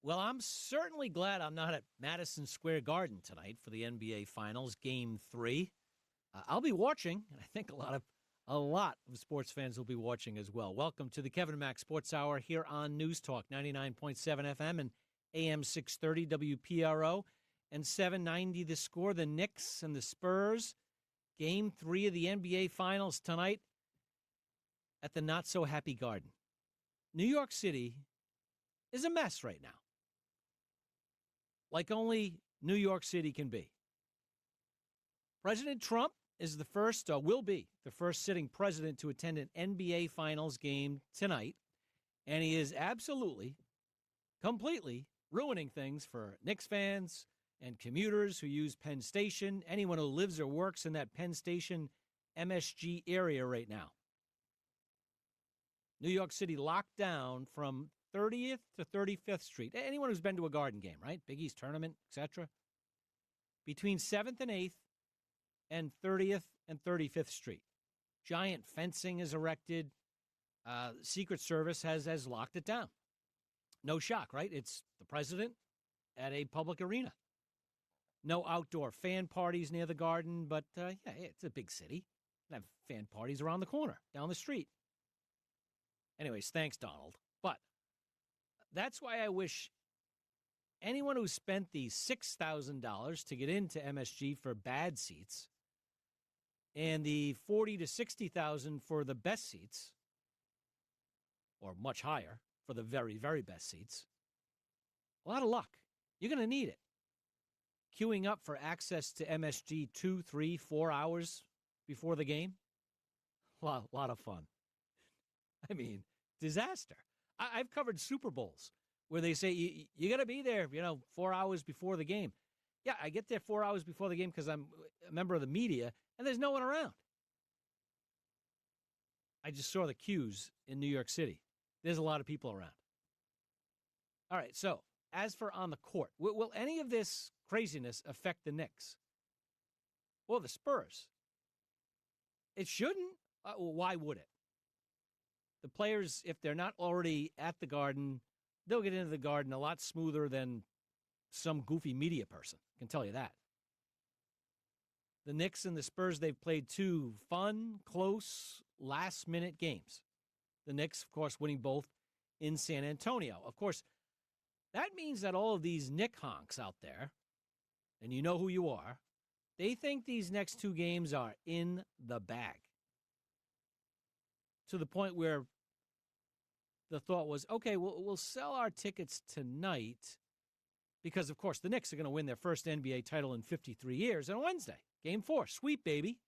Well, I'm certainly glad I'm not at Madison Square Garden tonight for the NBA Finals, Game 3. I'll be watching, and I think a lot of sports fans will be watching as well. Welcome to the Kevin Mack Sports Hour here on News Talk 99.7 FM and AM 630 WPRO and 790 The Score. The Knicks and the Spurs, Game 3 of the NBA Finals tonight at the not-so-happy Garden. New York City is a mess right now, like only New York City can be. President Trump is will be the first sitting president to attend an NBA Finals game tonight, and he is absolutely, completely ruining things for Knicks fans and commuters who use Penn Station, anyone who lives or works in that Penn Station MSG area right now. New York City locked down from 30th to 35th Street. Anyone who's been to a Garden game, right? Big East tournament, etc. Between 7th and 8th and 30th and 35th Street. Giant fencing is erected. Secret Service has locked it down. No shock, right? It's the president at a public arena. No outdoor fan parties near the Garden, but it's a big city. You have fan parties around the corner, down the street. Anyways, thanks, Donald. But that's why I wish anyone who spent the $6,000 to get into MSG for bad seats and the $40,000 to $60,000 for the best seats, or much higher for the very, very best seats, a lot of luck. You're going to need it. Queuing up for access to MSG 2, 3, 4 hours before the game, a lot of fun. I mean, disaster. I've covered Super Bowls where they say you got to be there, 4 hours before the game. Yeah, I get there 4 hours before the game because I'm a member of the media, and there's no one around. I just saw the queues in New York City. There's a lot of people around. All right, so as for on the court, will any of this craziness affect the Knicks? Well, the Spurs. It shouldn't. Why would it? The players, if they're not already at the Garden, they'll get into the Garden a lot smoother than some goofy media person. I can tell you that. The Knicks and the Spurs, they've played two fun, close, last-minute games. The Knicks, of course, winning both in San Antonio. Of course, that means that all of these Knick honks out there, and you know who you are, they think these next two games are in the bag. To the point where the thought was, okay, we'll sell our tickets tonight because, of course, the Knicks are going to win their first NBA title in 53 years on Wednesday. Game 4, sweep, baby.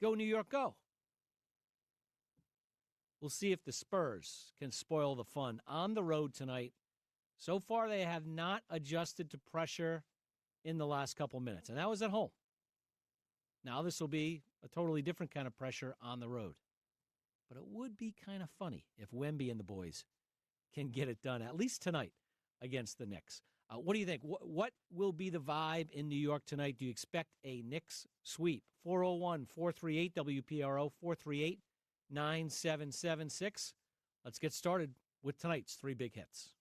Go, New York, go. We'll see if the Spurs can spoil the fun on the road tonight. So far, they have not adjusted to pressure in the last couple minutes, and that was at home. Now this will be a totally different kind of pressure on the road. But it would be kind of funny if Wemby and the boys can get it done, at least tonight, against the Knicks. What do you think? What will be the vibe in New York tonight? Do you expect a Knicks sweep? 401-438-WPRO, 438-9776. Let's get started with tonight's three big hits.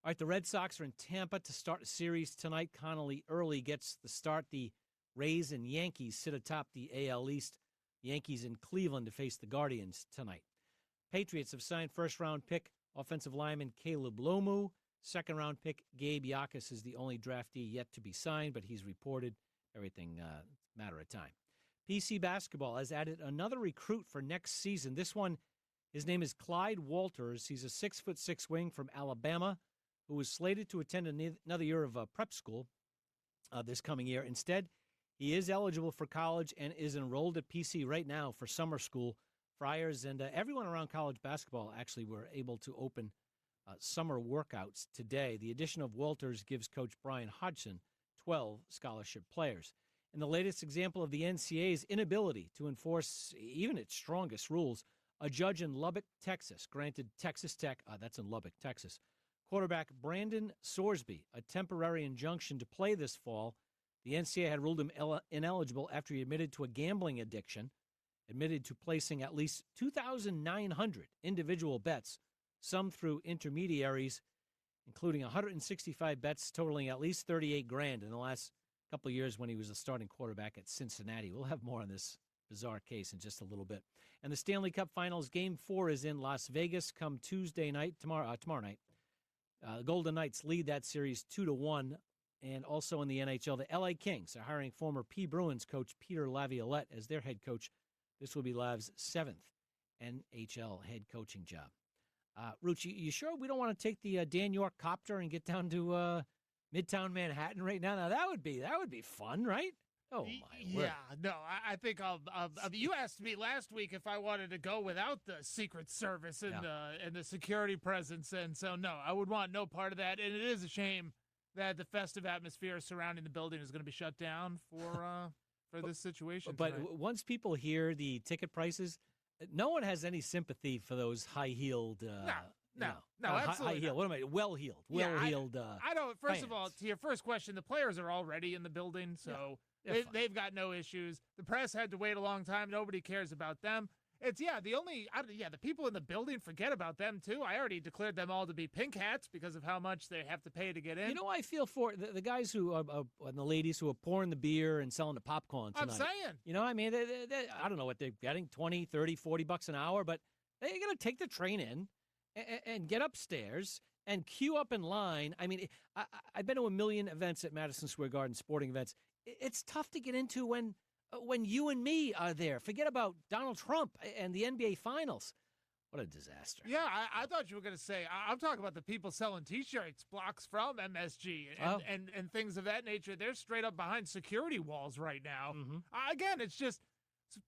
All right, the Red Sox are in Tampa to start a series tonight. Connolly early gets the start. The Rays and Yankees sit atop the AL East. Yankees in Cleveland to face the Guardians tonight. Patriots have signed first-round pick offensive lineman Caleb Lomu. Second-round pick Gabe Yakas is the only draftee yet to be signed, but he's reported. Everything matter of time. PC Basketball has added another recruit for next season. This one, his name is Clyde Walters. He's a 6'6" wing from Alabama who was slated to attend another year of prep school this coming year. Instead, he is eligible for college and is enrolled at PC right now for summer school. Friars and everyone around college basketball actually were able to open summer workouts today. The addition of Walters gives Coach Brian Hodgson 12 scholarship players. In the latest example of the NCAA's inability to enforce even its strongest rules, a judge in Lubbock, Texas, granted Texas Tech, that's in Lubbock, Texas, quarterback Brendan Sorsby a temporary injunction to play this fall. The NCAA had ruled him ineligible after he admitted to a gambling addiction, admitted to placing at least 2,900 individual bets some through intermediaries, including 165 bets totaling at least $38,000 in the last couple of years when he was a starting quarterback at Cincinnati. We'll have more on this bizarre case in just a little bit. And the Stanley Cup Finals, Game 4 is in Las Vegas come Tuesday night, tomorrow night. The Golden Knights lead that series 2-1. And also in the NHL, the LA Kings are hiring former P. Bruins coach Peter Laviolette as their head coach. This will be Lav's 7th NHL head coaching job. Rooch, you sure we don't want to take the Dan York copter and get down to Midtown Manhattan right now? Now that would be fun, right? Oh my word! Yeah, no, I think you asked me last week if I wanted to go without the Secret Service and the security presence, and so no, I would want no part of that. And it is a shame that the festive atmosphere surrounding the building is going to be shut down for this situation. But tonight. Once people hear the ticket prices, no one has any sympathy for those high-heeled. No, absolutely. High-heeled. What am I? Well-heeled. Well-heeled. I don't. First fans. of all, to your first question, the players are already in the building, so they've got no issues. The press had to wait a long time. Nobody cares about them. It's the people in the building, forget about them too. I already declared them all to be pink hats because of how much they have to pay to get in. You know, I feel for the guys who are and the ladies who are pouring the beer and selling the popcorn tonight. I'm saying. You know, I mean, I don't know what they're getting, $20, $30, $40 an hour, but they're going to take the train in and get upstairs and queue up in line. I mean, I've been to a million events at Madison Square Garden, sporting events. It's tough to get into when you and me are there. Forget about Donald Trump and the NBA Finals. What a disaster. Yeah, I thought you were going to say, I'm talking about the people selling T-shirts, blocks from MSG, and things of that nature. They're straight up behind security walls right now. Mm-hmm. Again, it's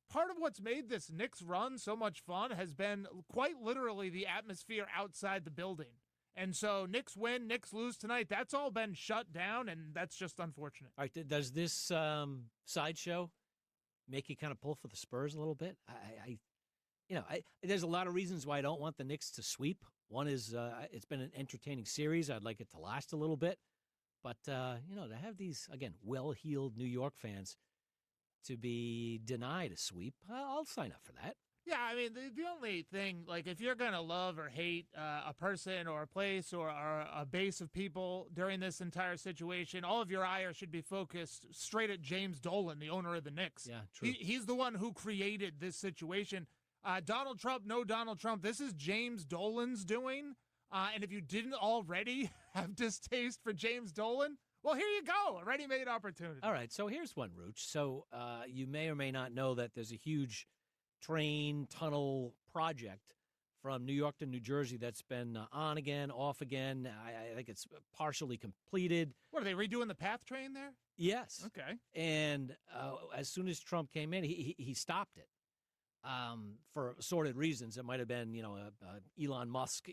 part of what's made this Knicks run so much fun has been quite literally the atmosphere outside the building. And so Knicks win, Knicks lose tonight. That's all been shut down, and that's just unfortunate. All right, does this sideshow make you kind of pull for the Spurs a little bit? There's a lot of reasons why I don't want the Knicks to sweep. One is it's been an entertaining series. I'd like it to last a little bit. But, to have these, again, well-heeled New York fans to be denied a sweep, I'll sign up for that. Yeah, I mean, the only thing, like, if you're going to love or hate a person or a place or a base of people during this entire situation, all of your ire should be focused straight at James Dolan, the owner of the Knicks. Yeah, true. He's the one who created this situation. Donald Trump, no Donald Trump. This is James Dolan's doing. And if you didn't already have distaste for James Dolan, well, here you go. A ready-made opportunity. All right, so here's one, Rooch. So you may or may not know that there's a huge train tunnel project from New York to New Jersey that's been on again, off again. I think it's partially completed. What, are they redoing the PATH train there? Yes. Okay. And as soon as Trump came in, he stopped it for assorted reasons. It might have been, Elon Musk,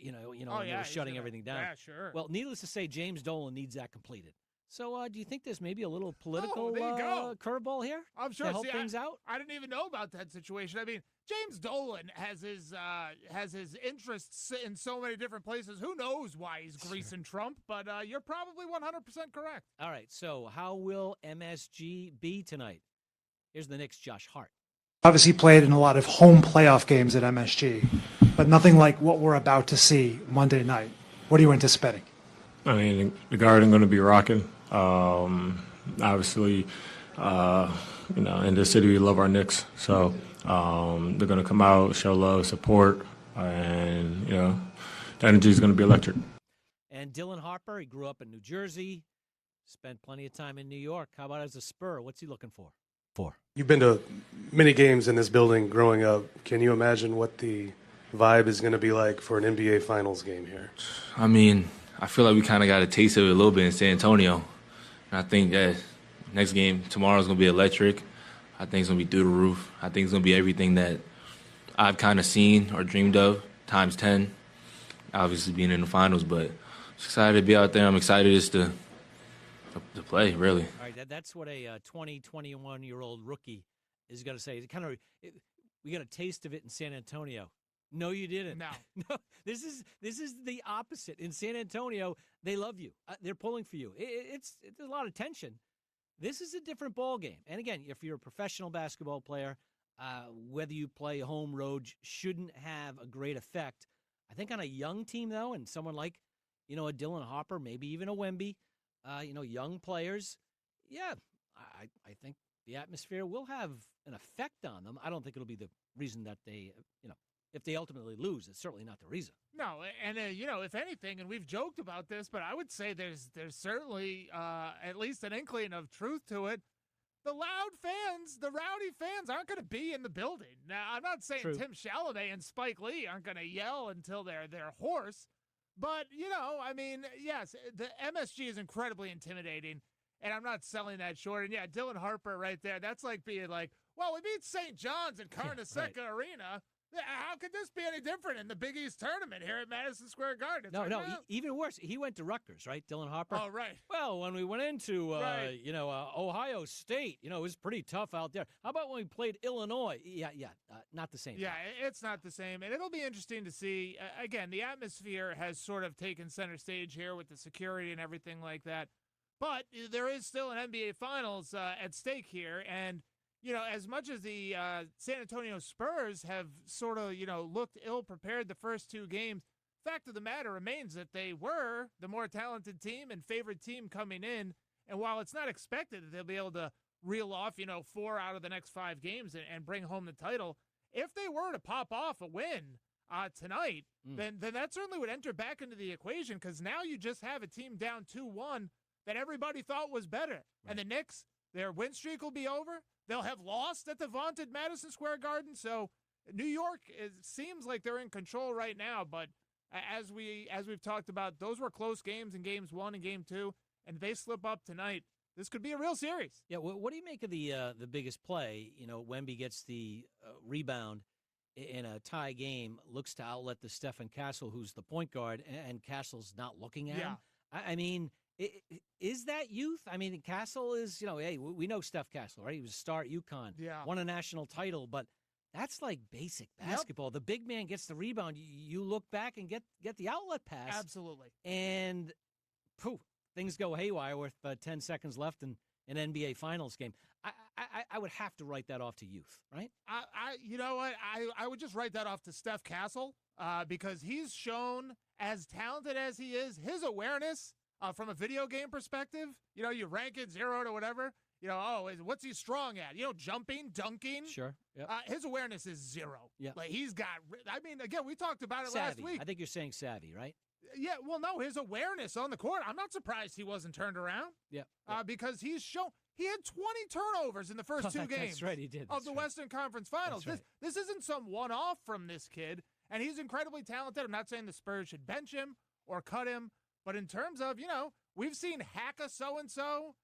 shutting everything down. Yeah, sure. Well, needless to say, James Dolan needs that completed. So do you think there's maybe a little political curveball here? I'm sure. To help things out? I didn't even know about that situation. I mean, James Dolan has his interests in so many different places. Who knows why he's greasing Trump? But you're probably 100% correct. All right. So how will MSG be tonight? Here's the Knicks' Josh Hart. Obviously played in a lot of home playoff games at MSG, but nothing like what we're about to see Monday night. What are you anticipating? I mean, the Garden going to be rocking. Obviously, in this city we love our Knicks, so they're going to come out, show love, support, and the energy is going to be electric. And Dylan Harper, he grew up in New Jersey, spent plenty of time in New York. How about as a Spur? What's he looking for? You've been to many games in this building growing up. Can you imagine what the vibe is going to be like for an NBA Finals game here? I mean, I feel like we kind of got a taste of it a little bit in San Antonio. And I think that next game tomorrow is going to be electric. I think it's going to be through the roof. I think it's going to be everything that I've kind of seen or dreamed of times 10, obviously being in the finals. But just excited to be out there. I'm excited just to play, really. All right, that's what a 20, 21-year-old rookie is going to say. We got a taste of it in San Antonio. No, you didn't. No. This is the opposite. In San Antonio, they love you. They're pulling for you. There's a lot of tension. This is a different ball game. And again, if you're a professional basketball player, whether you play home road shouldn't have a great effect I think on a young team, though, and someone like, a Dylan Harper, maybe even a Wemby, young players, yeah, I think the atmosphere will have an effect on them. I don't think it'll be the reason that they, if they ultimately lose, it's certainly not the reason. No, and if anything, and we've joked about this, but I would say there's certainly at least an inkling of truth to it. The loud fans, the rowdy fans, aren't going to be in the building. Now, I'm not saying True. Tim Chalamet and Spike Lee aren't going to yell until they're hoarse, but yes, the MSG is incredibly intimidating, and I'm not selling that short. And yeah, Dylan Harper right there, that's like being like, well, we beat St. John's in Carnesecca Arena. How could this be any different in the Big East tournament here at Madison Square Garden? Even worse. He went to Rutgers, right, Dylan Harper? Oh, right. Well, when we went into, Ohio State, it was pretty tough out there. How about when we played Illinois? Not the same. Yeah, it's not the same. And it'll be interesting to see. Again, the atmosphere has sort of taken center stage here with the security and everything like that. But there is still an NBA Finals at stake here. And as much as the San Antonio Spurs have sort of, looked ill-prepared the first two games, fact of the matter remains that they were the more talented team and favored team coming in. And while it's not expected that they'll be able to reel off, 4 out of the next 5 games and bring home the title, if they were to pop off a win tonight, then that certainly would enter back into the equation, because now you just have a team down 2-1 that everybody thought was better. Right. And the Knicks, their win streak will be over. They'll have lost at the vaunted Madison Square Garden. So New York, it seems like they're in control right now. But as we've talked about, those were close games in games 1 and game 2. And if they slip up tonight, this could be a real series. Yeah, what do you make of the biggest play? Wemby gets the rebound in a tie game, looks to outlet to Stephen Castle, who's the point guard, and Castle's not looking at him. I mean, is that youth? I mean, Castle is, hey, we know Steph Castle, right? He was a star at UConn, won a national title, but that's like basic basketball. Yep. The big man gets the rebound. You look back and get the outlet pass. Absolutely. And poof, things go haywire with 10 seconds left in an NBA Finals game. I would have to write that off to youth, right? You know what? I would just write that off to Steph Castle because he's shown, as talented as he is, his awareness from a video game perspective, you rank it 0 to whatever, what's he strong at? Jumping, dunking. Sure. Yep. His awareness is 0. Yeah. Like he's got, again, we talked about it savvy. Last week. I think you're saying savvy, right? Yeah, well, no, his awareness on the court, I'm not surprised he wasn't turned around. Yeah. Because he had 20 turnovers in the first 2 games. That's right, he did. Of the Western Conference Finals. Right. This isn't some one-off from this kid, and he's incredibly talented. I'm not saying the Spurs should bench him or cut him, but in terms of, we've seen hack a so-and-so,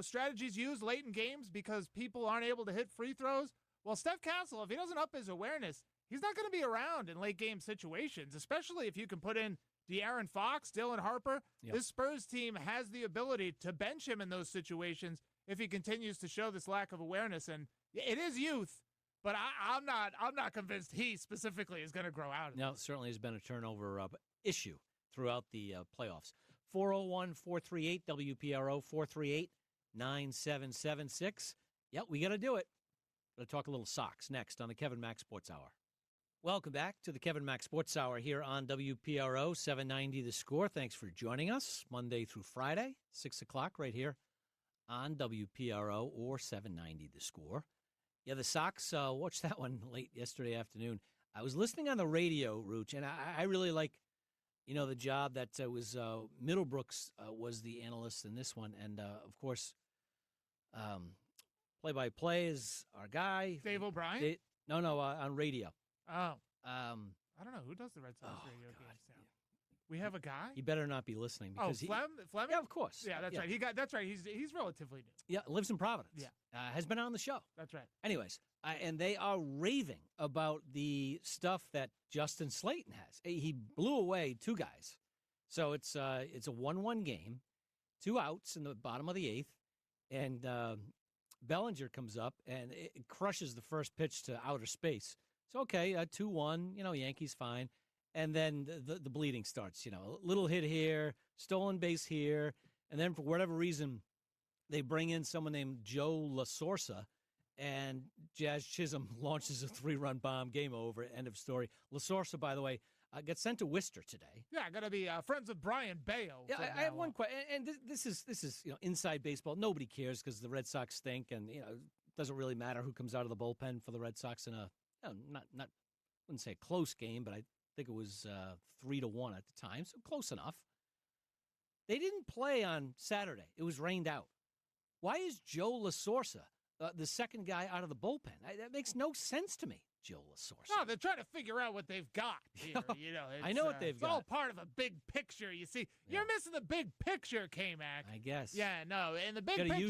strategies used late in games because people aren't able to hit free throws. Well, Steph Castle, if he doesn't up his awareness, he's not going to be around in late-game situations, especially if you can put in De'Aaron Fox, Dylan Harper. Yep. This Spurs team has the ability to bench him in those situations if he continues to show this lack of awareness. And it is youth, but I'm not convinced he specifically is going to grow out of it. No, it certainly has been a turnover issue throughout the playoffs. 401-438-WPRO, 438-9776. Yep, we got to do it. Going to talk a little Sox next on the Kevin Mack Sports Hour. Welcome back to the Kevin Mack Sports Hour here on WPRO 790 The Score. Thanks for joining us Monday through Friday, 6 o'clock right here on WPRO or 790 The Score. Yeah, the Sox, watched that one late yesterday afternoon. I was listening on the radio, Rooch, and I really like, the job that was Middlebrooks was the analyst in this one. And, of course, play-by-play is our guy. Dave O'Brien? On radio. Oh. I don't know. Who does the Red Sox radio games now? We have a guy? He better not be listening. Because Fleming? Yeah, of course. Yeah, that's right. That's right. He's relatively new. Yeah, lives in Providence. Yeah. Has been on the show. That's right. Anyways, and they are raving about the stuff that Justin Slayton has. He blew away 2 guys. So it's a 1-1 game, 2 outs in the bottom of the 8th, and Bellinger comes up and it crushes the first pitch to outer space. So, okay, 2-1, Yankees fine. And then the bleeding starts, a little hit here, stolen base here. And then for whatever reason, they bring in someone named Joe LaSorsa, and Jazz Chisholm launches a 3-run bomb, game over, end of story. LaSorsa, by the way, got sent to Worcester today. Yeah, got to be friends with Brian Bayo. Yeah, I have one question, and this is inside baseball. Nobody cares because the Red Sox stink, and it doesn't really matter who comes out of the bullpen for the Red Sox in a not wouldn't say a close game, but I think it was 3-1 at the time, so close enough. They didn't play on Saturday. It was rained out. Why is Joe LaSorsa the second guy out of the bullpen? That makes no sense to me. Joe LaSorsa. No, they're trying to figure out what they've got here. I know what they've got. It's all part of a big picture. You see, you're missing the big picture, K-Mac. I guess. Yeah, no, in the big picture, picture,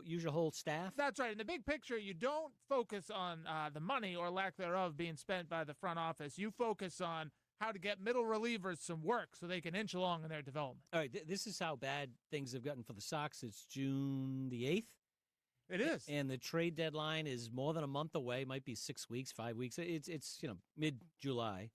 use your whole staff. That's right. In the big picture, you don't focus on the money or lack thereof being spent by the front office. You focus on how to get middle relievers some work so they can inch along in their development. All right, this is how bad things have gotten for the Sox. It's June the 8th. It is. And the trade deadline is more than a month away, might be 6 weeks, 5 weeks. It's mid-July.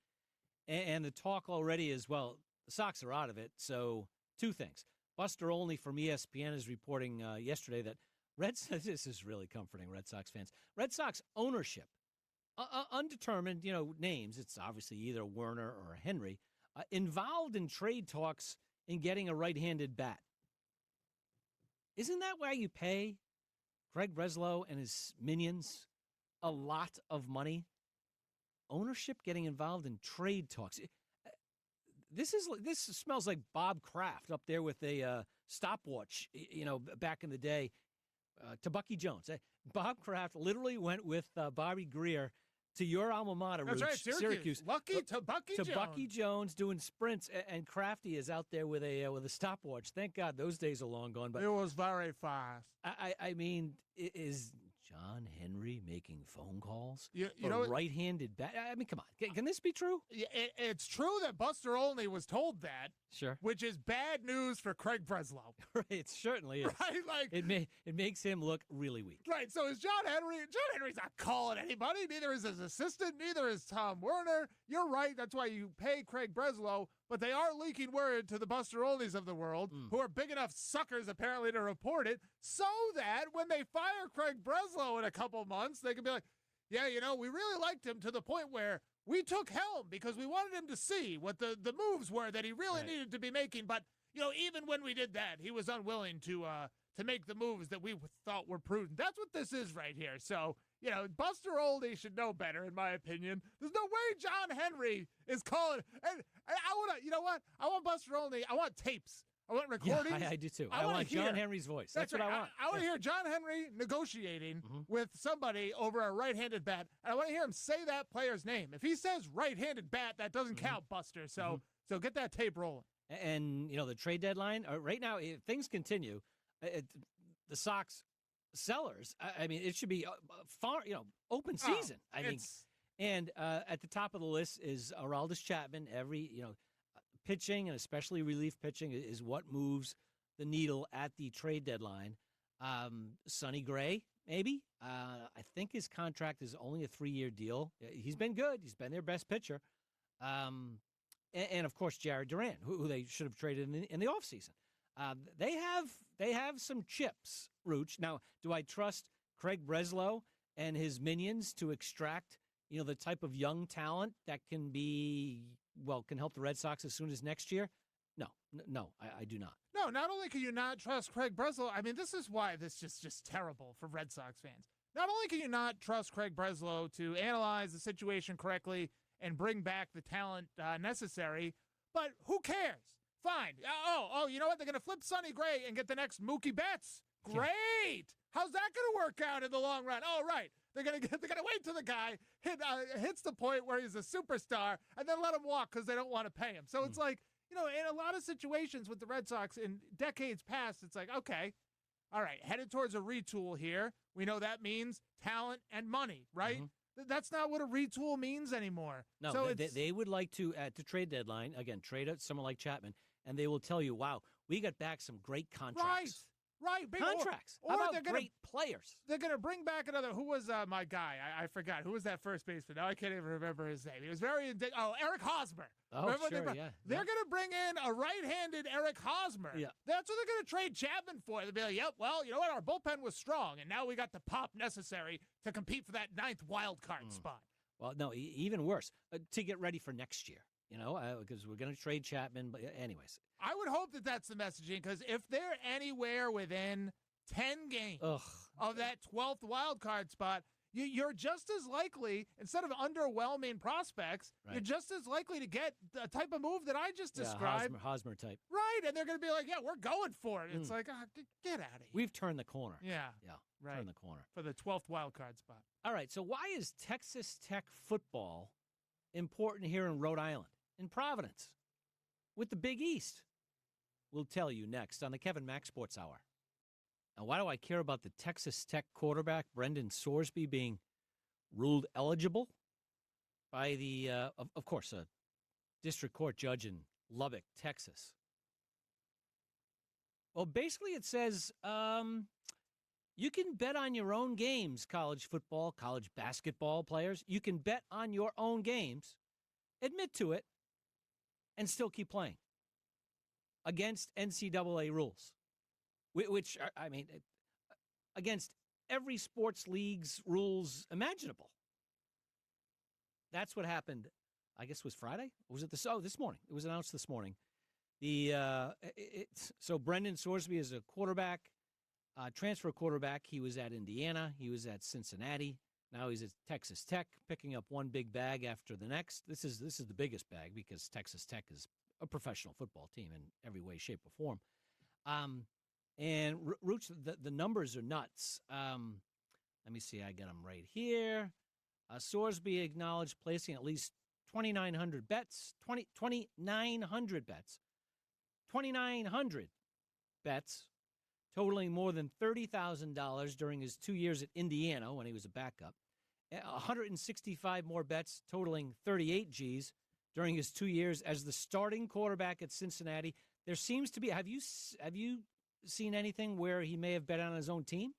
And the talk already is, well, the Sox are out of it. So two things. Buster Olney from ESPN is reporting yesterday that this is really comforting, Red Sox fans. Red Sox ownership, undetermined, names. It's obviously either Werner or Henry, involved in trade talks in getting a right-handed bat. Isn't that why you pay Craig Breslow and his minions a lot of money? Ownership getting involved in trade talks. This smells like Bob Kraft up there with a stopwatch, back in the day, to Bucky Jones. Bob Kraft literally went with Bobby Greer to your alma mater, That's Rooch, right, Syracuse. Lucky to Bucky Jones. Bucky Jones doing sprints, and Crafty is out there with a stopwatch. Thank God those days are long gone. But it was very fast. I mean, is John Henry making phone calls for right-handed bat? I mean, come on. Can this be true? It's true that Buster Olney was told that. Sure. Which is bad news for Craig Breslow. Right, it certainly is. Right, like it makes him look really weak. Right, so is John Henry. John Henry's not calling anybody. Neither is his assistant. Neither is Tom Werner. You're right. That's why you pay Craig Breslow. But they are leaking word to the Buster Olneys of the world, who are big enough suckers apparently to report it, so that when they fire Craig Breslow in a couple months, they can be like, yeah, we really liked him to the point where we took helm because we wanted him to see what the moves were that he really needed to be making. But, even when we did that, he was unwilling to make the moves that we thought were prudent. That's what this is right here. So, Buster Olney should know better, in my opinion. There's no way John Henry is calling. And I want to, I want Buster Olney. I want tapes. I want recordings. Yeah, I do too. I want John Henry's voice. That's what right. I want. I want to hear John Henry negotiating with somebody over a right-handed bat. And I want to hear him say that player's name. If he says right-handed bat, that doesn't count, Buster. So get that tape rolling. And, the trade deadline, right now, if things continue, the Sox sellers, I mean, it should be open season. I think. And at the top of the list is Aroldis Chapman. Pitching and especially relief pitching is what moves the needle at the trade deadline. Sonny Gray, maybe. I think his contract is only a 3-year deal. He's been good. He's been their best pitcher. And of course, Jared Duran, who they should have traded in the offseason. They have some chips, Rooch. Now, do I trust Craig Breslow and his minions to extract, the type of young talent that can help the Red Sox as soon as next year? No, I do not. No, not only can you not trust Craig Breslow, I mean, this is why this is just terrible for Red Sox fans. Not only can you not trust Craig Breslow to analyze the situation correctly and bring back the talent necessary, but who cares? Fine. You know what? They're going to flip Sonny Gray and get the next Mookie Betts. Great. How's that going to work out in the long run? Oh, right. They're gonna wait till the guy hits the point where he's a superstar and then let him walk because they don't want to pay him. So it's like, in a lot of situations with the Red Sox in decades past, it's like, okay, all right, headed towards a retool here. We know that means talent and money, right? That's not what a retool means anymore. No, so they would like to, at the trade deadline, again, trade out someone like Chapman, and they will tell you, wow, we got back some great contracts. Right. Big contracts. Or How about they're great players? They're going to bring back another. Who was my guy? I forgot. Who was that first baseman? Now I can't even remember his name. He was very Eric Hosmer. Oh, remember sure, yeah. They're going to bring in a right-handed Eric Hosmer. Yeah. That's what they're going to trade Chapman for. They'll be like, yep, well, you know what? Our bullpen was strong, and now we got the pop necessary to compete for that 9th wild card spot. Well, no, even worse, to get ready for next year. because we're going to trade Chapman. But anyways, I would hope that that's the messaging, because if they're anywhere within 10 games of that 12th wild card spot, you're just as likely, instead of underwhelming prospects, you're just as likely to get the type of move that I just described. Hosmer type. Right, and they're going to be like, yeah, we're going for it. It's like, get out of here. We've turned the corner. Yeah. Right. Turned the corner. For the 12th wild card spot. All right, so why is Texas Tech football important here in Rhode Island, in Providence, with the Big East? We'll tell you next on the KevinMc Sports Hour. Now, why do I care about the Texas Tech quarterback, Brendan Sorsby, being ruled eligible by the, of course, a district court judge in Lubbock, Texas? Well, basically it says you can bet on your own games, college football, college basketball players. You can bet on your own games, admit to it, and still keep playing against NCAA rules, which, I mean, against every sports league's rules imaginable. That's what happened, I guess it was Friday? Or was it this morning? It was announced this morning. So Brendan Sorsby is a quarterback, transfer quarterback. He was at Indiana. He was at Cincinnati. Now he's at Texas Tech, picking up one big bag after the next. This is the biggest bag because Texas Tech is a professional football team in every way, shape, or form. And Rooch, the numbers are nuts. Let me see. I got them right here. Sorsby acknowledged placing at least 2,900 bets. 2,900 bets. 2,900 bets, totaling more than $30,000 during his 2 years at Indiana when he was a backup. 165 more bets, totaling 38 Gs during his 2 years as the starting quarterback at Cincinnati. There seems to be. Have you seen anything where he may have bet on his own team?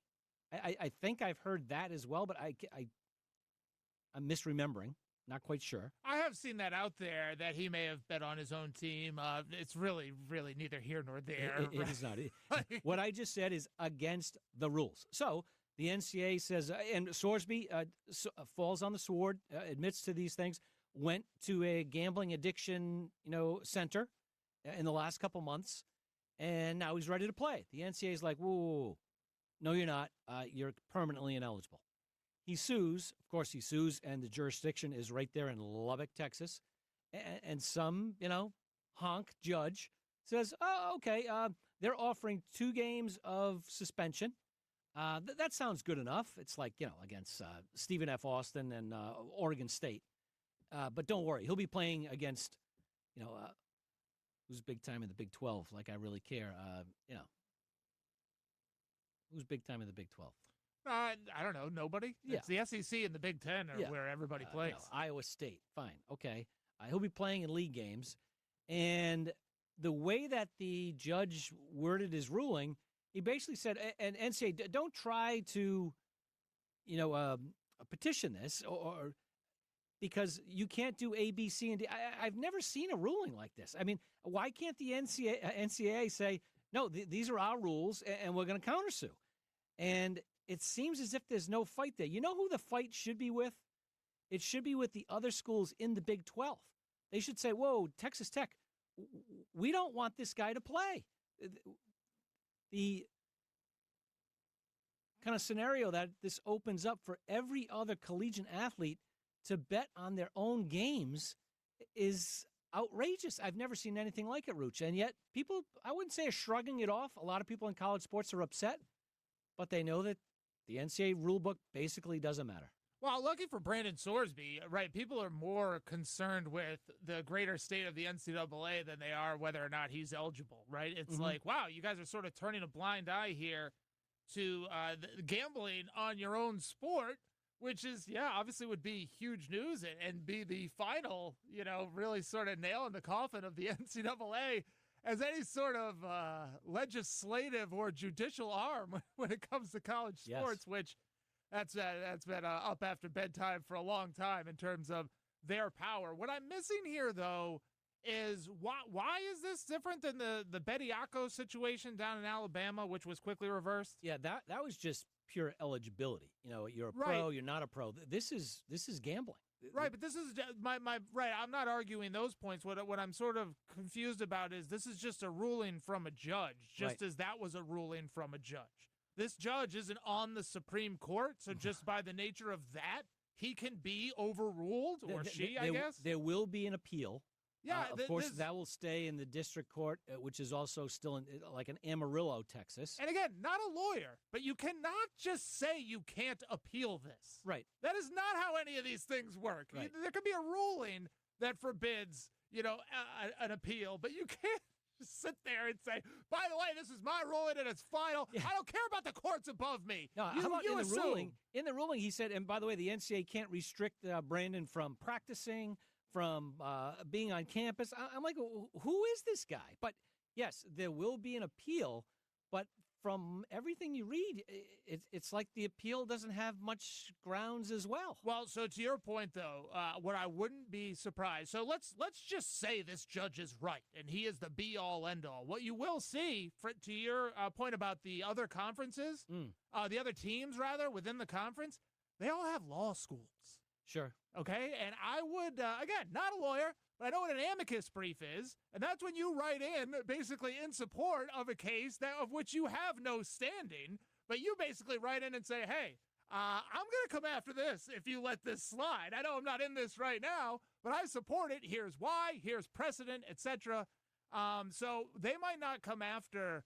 I think I've heard that as well, but I'm misremembering. Not quite sure. I have seen that out there, that he may have bet on his own team. It's really, really neither here nor there. It is not. What I just said is against the rules. So the NCAA says, and Sorsby falls on the sword, admits to these things, went to a gambling addiction, center in the last couple months, and now he's ready to play. The NCAA is like, whoa, no, you're not. You're permanently ineligible. He sues. Of course, he sues, and the jurisdiction is right there in Lubbock, Texas. And some, honk judge says, oh, okay, they're offering 2 games of suspension. That sounds good enough. It's like, against Stephen F. Austin and Oregon State. But don't worry, he'll be playing against, who's big time in the Big 12, like I really care. Who's big time in the Big 12? I don't know. Nobody? Yeah. It's the SEC and the Big Ten are where everybody plays. Iowa State. Fine. Okay. He'll be playing in league games. And the way that the judge worded his ruling, he basically said, and NCAA, don't try to, petition this or because you can't do A, B, C, and D. I've never seen a ruling like this. I mean, why can't the NCAA say, no, these are our rules and we're going to countersue? And it seems as if there's no fight there. You know who the fight should be with? It should be with the other schools in the Big 12. They should say, whoa, Texas Tech, we don't want this guy to play. The kind of scenario that this opens up for every other collegiate athlete to bet on their own games is outrageous. I've never seen anything like it, Rooch. And yet people, I wouldn't say are shrugging it off. A lot of people in college sports are upset, but they know that the NCAA rulebook basically doesn't matter. Well, lucky for Brandon Sorsby, right, people are more concerned with the greater state of the NCAA than they are whether or not he's eligible, right? It's like, wow, you guys are sort of turning a blind eye here to gambling on your own sport, which is, obviously would be huge news and be the final, really sort of nail in the coffin of the NCAA as any sort of legislative or judicial arm when it comes to college sports, which that's been up after bedtime for a long time in terms of their power. What I'm missing here, though, is why is this different than the Bediako situation down in Alabama, which was quickly reversed? Yeah, that was just pure eligibility. You're a pro, you're not a pro. This is gambling. Right, but this is my right. I'm not arguing those points. What I'm sort of confused about is this is just a ruling from a judge, just as that was a ruling from a judge. This judge isn't on the Supreme Court, so just by the nature of that, he can be overruled, or she, I guess. There will be an appeal. Yeah, of course, that will stay in the district court, which is also still in like in Amarillo, Texas. And again, not a lawyer, but you cannot just say you can't appeal this. Right. That is not how any of these things work. Right. There could be a ruling that forbids, an appeal, but you can't just sit there and say, by the way, this is my ruling and it's final. Yeah. I don't care about the courts above me. No, how about in the ruling? In the ruling, he said, and by the way, the NCAA can't restrict Brandon from practicing, from being on campus. I'm like, who is this guy? But yes, there will be an appeal. But from everything you read, it's like the appeal doesn't have much grounds as well. Well, so to your point, though, what I wouldn't be surprised. So let's just say this judge is right, and he is the be-all, end-all. What you will see, to your point about the other conferences, the other teams, rather, within the conference, they all have law schools. Sure. Okay, and I would, again, not a lawyer, but I know what an amicus brief is, and that's when you write in basically in support of a case of which you have no standing, but you basically write in and say, hey, I'm going to come after this if you let this slide. I know I'm not in this right now, but I support it. Here's why, here's precedent, etc. So they might not come after,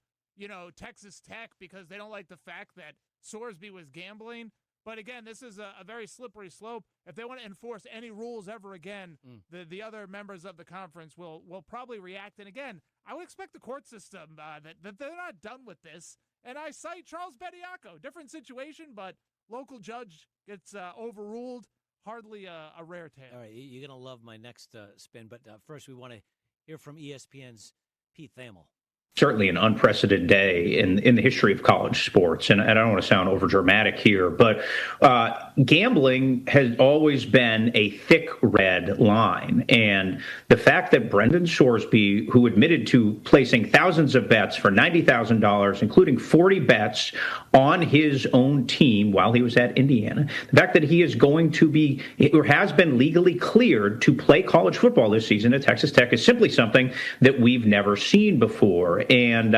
Texas Tech because they don't like the fact that Sorsby was gambling. But again, this is a very slippery slope. If they want to enforce any rules ever again, the other members of the conference will probably react. And again, I would expect the court system that they're not done with this. And I cite Charles Bediaco, different situation, but local judge gets overruled. Hardly a rare tale. All right, you're going to love my next spin. But first, we want to hear from ESPN's Pete Thamel. Certainly an unprecedented day in the history of college sports. And I don't want to sound overdramatic here, but gambling has always been a thick red line. And the fact that Brendan Sorsby, who admitted to placing thousands of bets for $90,000, including 40 bets on his own team while he was at Indiana, the fact that he is going to be or has been legally cleared to play college football this season at Texas Tech is simply something that we've never seen before. And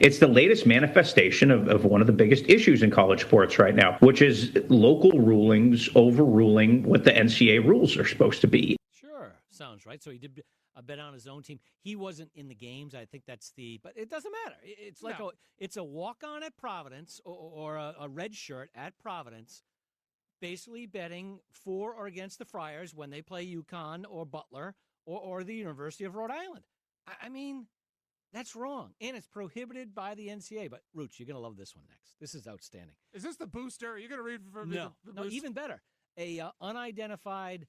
it's the latest manifestation of one of the biggest issues in college sports right now, which is local rulings overruling what the NCAA rules are supposed to be. Sure. Sounds right. So he did a bet on his own team. He wasn't in the games. I think that's but it doesn't matter. It's like it's a walk-on at Providence or a red shirt at Providence, basically betting for or against the Friars when they play UConn or Butler or the University of Rhode Island. I mean, that's wrong, and it's prohibited by the NCAA. But, Rooch, you're going to love this one next. This is outstanding. Is this the booster? Are you going to read from No, the even better. A unidentified,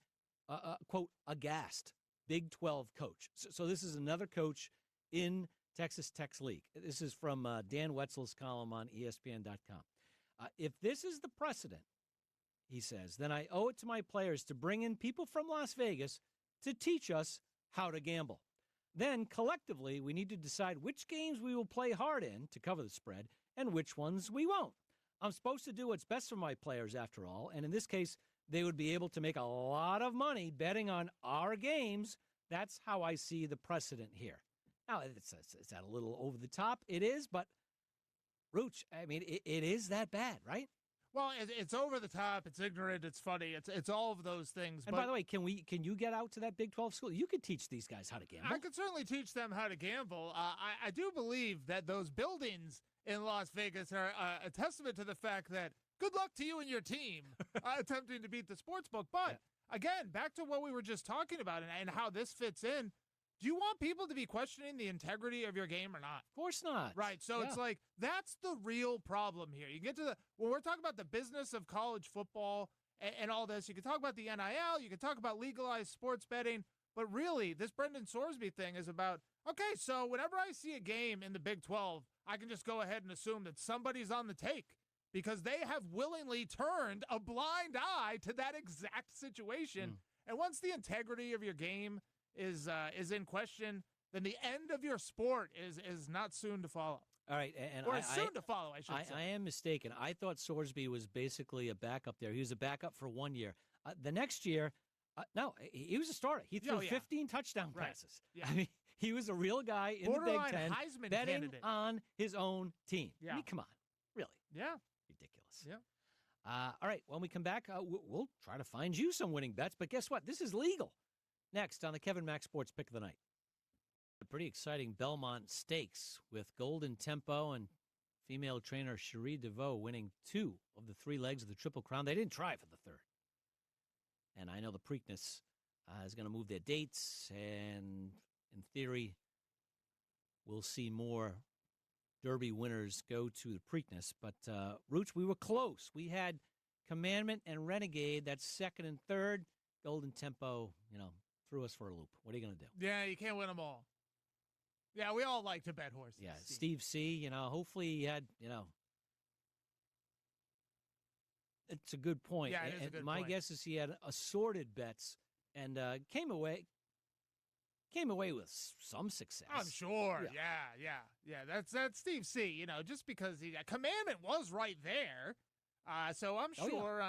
quote, aghast Big 12 coach. So this is another coach in Texas Tech's league. This is from Dan Wetzel's column on ESPN.com. If this is the precedent, he says, then I owe it to my players to bring in people from Las Vegas to teach us how to gamble. Then, collectively, we need to decide which games we will play hard in to cover the spread and which ones we won't. I'm supposed to do what's best for my players, after all, and in this case, they would be able to make a lot of money betting on our games. That's how I see the precedent here. Now, it's that a little over the top. It is, but, Rooch, I mean, it is that bad, right? Well, it's over the top. It's ignorant. It's funny. It's all of those things. And by the way, can you get out to that Big 12 school? You could teach these guys how to gamble. I could certainly teach them how to gamble. I do believe that those buildings in Las Vegas are a testament to the fact that good luck to you and your team attempting to beat the sportsbook. But again, back to what we were just talking about and how this fits in. Do you want people to be questioning the integrity of your game or not? Of course not. Right. So it's like that's the real problem here. You get to when we're talking about the business of college football and all this, you can talk about the NIL, you can talk about legalized sports betting, but really this Brendan Sorsby thing is about, okay, so whenever I see a game in the Big 12, I can just go ahead and assume that somebody's on the take because they have willingly turned a blind eye to that exact situation. And once the integrity of your game is in question, then the end of your sport is not soon to follow. All right, and soon to follow, I should say. I am mistaken. I thought Sorsby was basically a backup there. He was a backup for 1 year. The next year, No, he was a starter. He threw 15 touchdown passes. Yeah. I mean, he was a real guy in the Big Ten, Heisman betting candidate. on his own team. Yeah. I mean, come on. Really? Yeah. Ridiculous. Yeah. All right, when we come back, we'll try to find you some winning bets. But guess what? This is legal. Next on the Kevin Mack Sports Pick of the Night. A pretty exciting Belmont Stakes with Golden Tempo and female trainer Cherie DeVoe winning 2 of the 3 legs of the Triple Crown. They didn't try for the third. And I know the Preakness is going to move their dates, and in theory, we'll see more Derby winners go to the Preakness. But, Rooch, we were close. We had Commandment and Renegade, that's second and third. Golden Tempo, threw us for a loop. What are you going to do? Yeah, you can't win them all. Yeah, we all like to bet horses. Yeah, Steve C., hopefully he had, it's a good point. Yeah, it is a good my point. guess is he had assorted bets and came away with some success. I'm sure. Yeah. That's Steve C. Just because Commandment was right there, so I'm sure.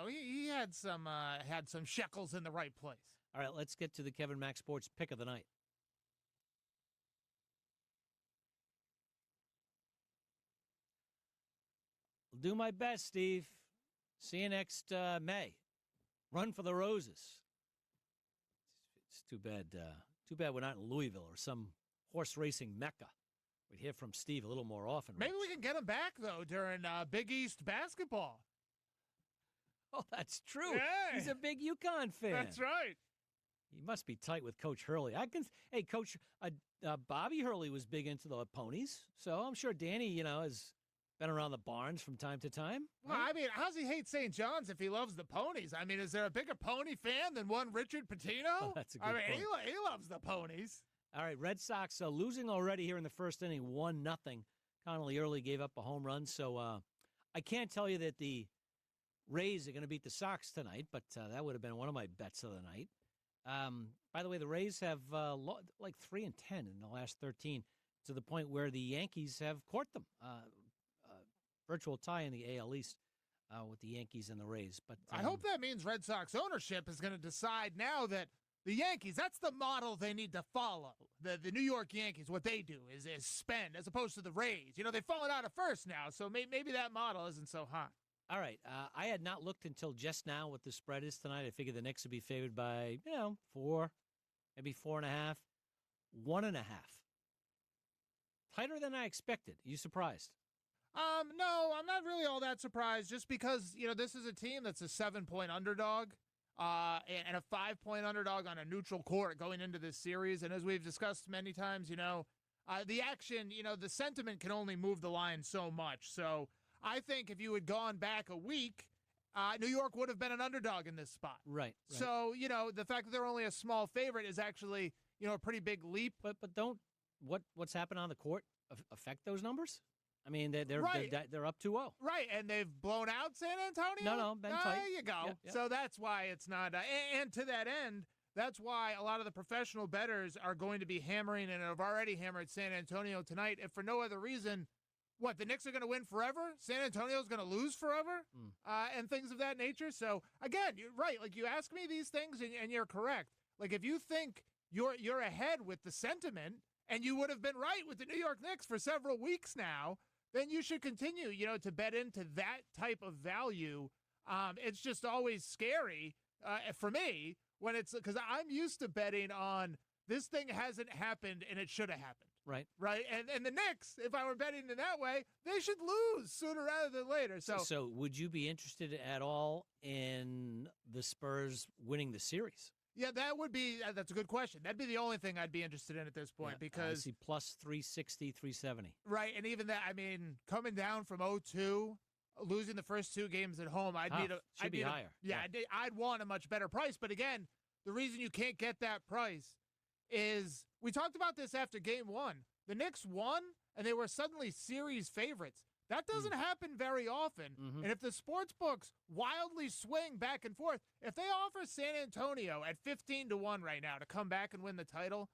He had some shekels in the right place. All right, let's get to the Kevin Mack Sports Pick of the Night. I'll do my best, Steve. See you next May. Run for the roses. It's too bad. Too bad we're not in Louisville or some horse racing mecca. We'd hear from Steve a little more often. Maybe Rich. we can get him back though during Big East basketball. Oh, that's true. Yeah. He's a big UConn fan. That's right. He must be tight with Coach Hurley. Hey, Coach, Bobby Hurley was big into the ponies, so I'm sure Danny, has been around the barns from time to time. Well, right? I mean, how's he hate St. John's if he loves the ponies? I mean, is there a bigger pony fan than one Richard Pitino? Oh, that's a good point. point. He loves the ponies. All right, Red Sox losing already here in the first inning, 1-0. Connolly early gave up a home run, so I can't tell you that the Rays are going to beat the Sox tonight, but that would have been one of my bets of the night. By the way, the Rays have like 3-10 in the last 13, to the point where the Yankees have caught them. Virtual tie in the AL East with the Yankees and the Rays. But I hope that means Red Sox ownership is going to decide now that the Yankees, that's the model they need to follow. The New York Yankees, what they do is spend as opposed to the Rays. They've fallen out of first now, so maybe that model isn't so hot. All right. I had not looked until just now what the spread is tonight. I figured the Knicks would be favored by, 4, maybe 4.5, 1.5. Tighter than I expected. Are you surprised? No, I'm not really all that surprised just because, this is a team that's a 7-point underdog and a 5-point underdog on a neutral court going into this series. And as we've discussed many times, the action, the sentiment can only move the line so much. So I think if you had gone back a week, New York would have been an underdog in this spot. Right. So, the fact that they're only a small favorite is actually, a pretty big leap. But don't what's happened on the court affect those numbers? I mean, they're up 2-0. Right, and they've blown out San Antonio? No, been tight. There you go. Yeah. So that's why it's not and to that end, that's why a lot of the professional bettors are going to be hammering and have already hammered San Antonio tonight, if for no other reason. What, the Knicks are going to win forever? San Antonio's going to lose forever? And things of that nature. So, again, you're right. Like, you ask me these things, and you're correct. Like, if you think you're ahead with the sentiment, and you would have been right with the New York Knicks for several weeks now, then you should continue, to bet into that type of value. It's just always scary for me when it's because I'm used to betting on this thing hasn't happened and it should have happened. Right. And the Knicks, if I were betting in that way, they should lose sooner rather than later. So would you be interested at all in the Spurs winning the series? Yeah, that's a good question. That'd be the only thing I'd be interested in at this point because I see plus 360, 370. Right, and even that, I mean, coming down from 0-2, losing the first 2 games at home, I'd be higher. I'd want a much better price. But again, the reason you can't get that price is we talked about this after game 1. The Knicks won, and they were suddenly series favorites. That doesn't happen very often. Mm-hmm. And if the sports books wildly swing back and forth, if they offer San Antonio at 15-1 right now to come back and win the title,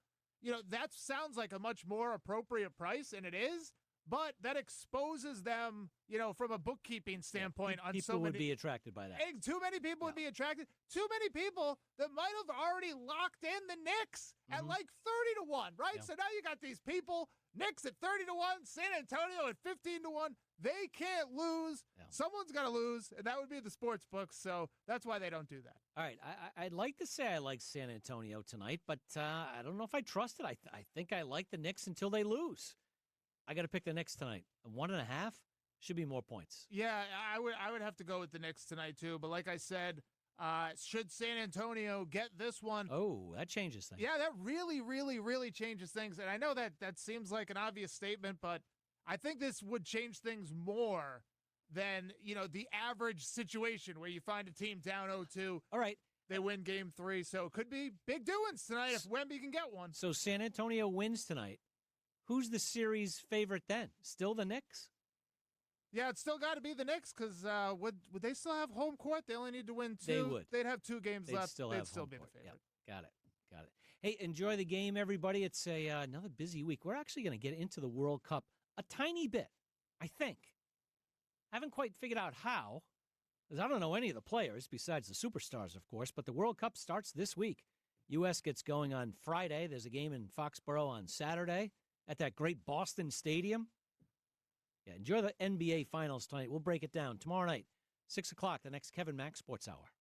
that sounds like a much more appropriate price, and it is. but that exposes them, from a bookkeeping standpoint. On people would be attracted by that. Too many people would be attracted. Too many people that might have already locked in the Knicks at like 30-1, right? Yeah. So now you got these people, Knicks at 30-1, San Antonio at 15-1. They can't lose. Yeah. Someone's got to lose, and that would be the sports books. So that's why they don't do that. All right, I'd like to say I like San Antonio tonight, but I don't know if I trust it. I think I like the Knicks until they lose. I got to pick the Knicks tonight. 1.5 should be more points. Yeah, I would have to go with the Knicks tonight too. But like I said, should San Antonio get this one? Oh, that changes things. Yeah, that really, really, really changes things. And I know that seems like an obvious statement, but I think this would change things more than, the average situation where you find a team down 0-2. All right. They win game 3. So it could be big doings tonight if Wemby can get one. So San Antonio wins tonight. Who's the series favorite then? Still the Knicks? Yeah, it's still got to be the Knicks because would they still have home court? They only need to win 2. They would. They'd have 2 games They'd left. still They'd have still home be court. the favorite. Yep. Got it. Hey, enjoy the game, everybody. It's another busy week. We're actually going to get into the World Cup a tiny bit, I think. Haven't quite figured out how, because I don't know any of the players besides the superstars, of course, but the World Cup starts this week. U.S. gets going on Friday. There's a game in Foxborough on Saturday at that great Boston Stadium. Yeah, enjoy the NBA Finals tonight. We'll break it down tomorrow night, 6 o'clock, the next KevinMc Sports Hour.